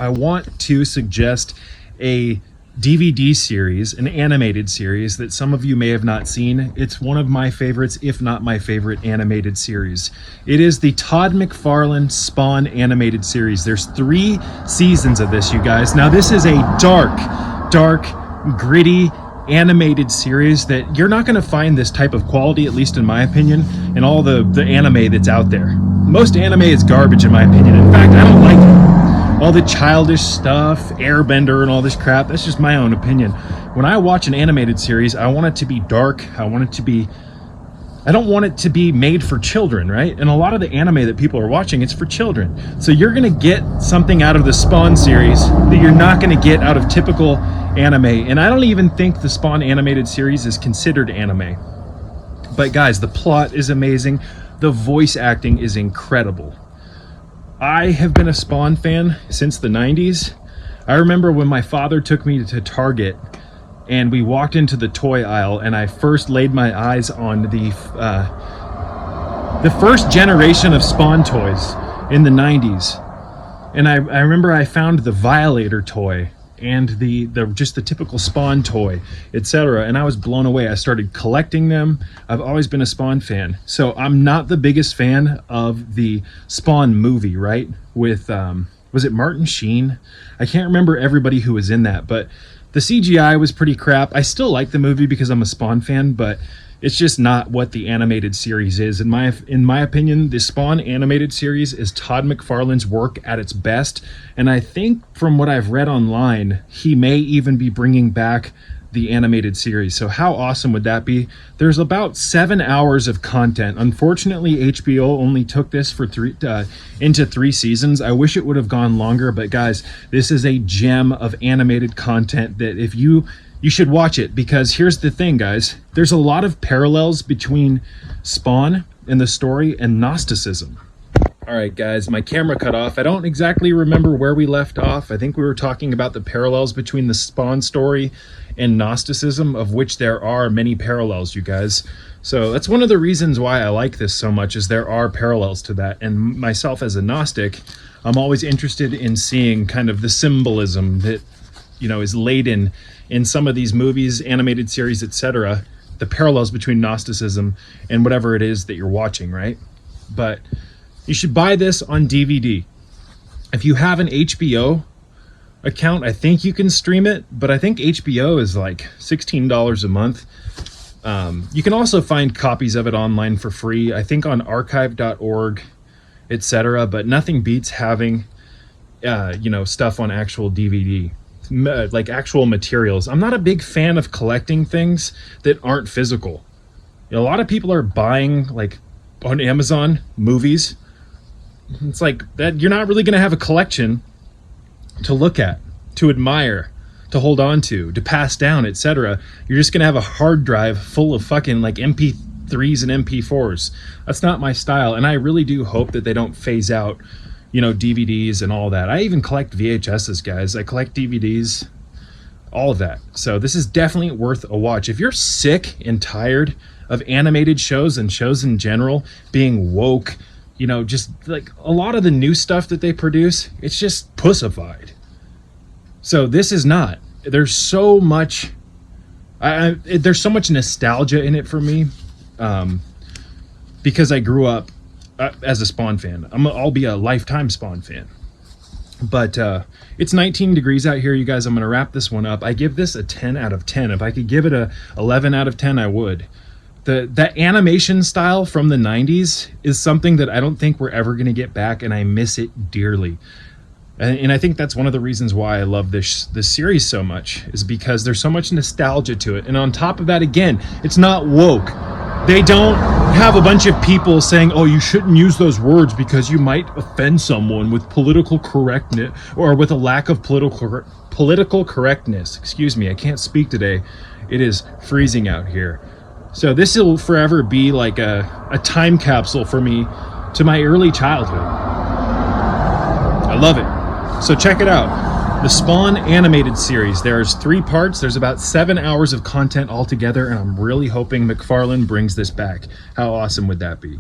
I want to suggest a DVD series, an animated series that some of you may have not seen. It's one of my favorites, if not my favorite animated series. It is the Todd McFarlane Spawn animated series. There's 3 seasons of this, you guys. Now, this is a dark, gritty animated series that you're not going to find this type of quality, at least in my opinion, in all the anime that's out there. Most anime is garbage, in my opinion. In fact, I don't like it. All the childish stuff, Airbender and all this crap, that's just my own opinion. When I watch an animated series, I want it to be dark. I don't want it to be made for children, right? And a lot of the anime that people are watching, it's for children. So you're gonna get something out of the Spawn series that you're not gonna get out of typical anime. And I don't even think the Spawn animated series is considered anime. But guys, the plot is amazing. The voice acting is incredible. I have been a Spawn fan since the 90s. I remember when my father took me to Target and we walked into the toy aisle and I first laid my eyes on the first generation of Spawn toys in the 90s. And I remember I found the Violator toy and the just the typical Spawn toy, etc. And I was blown away. I started collecting them. I've always been a Spawn fan. So I'm not the biggest fan of the Spawn movie, right? With, was it Martin Sheen? I can't remember everybody who was in that, but the CGI was pretty crap. I still like the movie because I'm a Spawn fan, but it's just not what the animated series is. In my opinion, the Spawn animated series is Todd McFarlane's work at its best. And I think from what I've read online, he may even be bringing back the animated series. So how awesome would that be? There's about 7 hours of content. Unfortunately, HBO only took this for into 3 seasons. I wish it would have gone longer, but guys, this is a gem of animated content that if you should watch it, because here's the thing, guys. There's a lot of parallels between Spawn and the story and Gnosticism. All right, guys, my camera cut off. I don't exactly remember where we left off. I think we were talking about the parallels between the Spawn story and Gnosticism, of which there are many parallels, you guys. So that's one of the reasons why I like this so much, is there are parallels to that. And myself as a Gnostic, I'm always interested in seeing kind of the symbolism that, you know, is laden in some of these movies, animated series, etc., the parallels between Gnosticism and whatever it is that you're watching, right? But you should buy this on DVD. If you have an HBO account, I think you can stream it, but I think HBO is like $16 a month. You can also find copies of it online for free, I think on archive.org, etc., but nothing beats having, stuff on actual DVD. Like actual materials. I'm not a big fan of collecting things that aren't physical. A lot of people are buying, like on Amazon, movies. It's like that you're not really going to have a collection to look at, to admire, to hold on to pass down, etc. You're just going to have a hard drive full of fucking like MP3s and MP4s. That's not my style, and I really do hope that they don't phase out DVDs and all that. I even collect VHSs, guys. I collect DVDs, all of that. So this is definitely worth a watch. If you're sick and tired of animated shows and shows in general being woke, just like a lot of the new stuff that they produce, it's just pussified. So this is not. There's so much nostalgia in it for me, because I grew up as a Spawn fan. I'll be a lifetime Spawn fan. But it's 19 degrees out here, you guys. I'm going to wrap this one up. I give this a 10 out of 10. If I could give it a 11 out of 10, I would. That animation style from the 90s is something that I don't think we're ever going to get back, and I miss it dearly. And I think that's one of the reasons why I love this series so much, is because there's so much nostalgia to it. And on top of that, again, it's not woke. They don't have a bunch of people saying, oh, you shouldn't use those words because you might offend someone with political correctness, or with a lack of political correctness. Excuse me, I can't speak today. It is freezing out here. So this will forever be like a time capsule for me to my early childhood. I love it. So check it out. The Spawn animated series. There's 3 parts. There's about 7 hours of content altogether, and I'm really hoping McFarlane brings this back. How awesome would that be?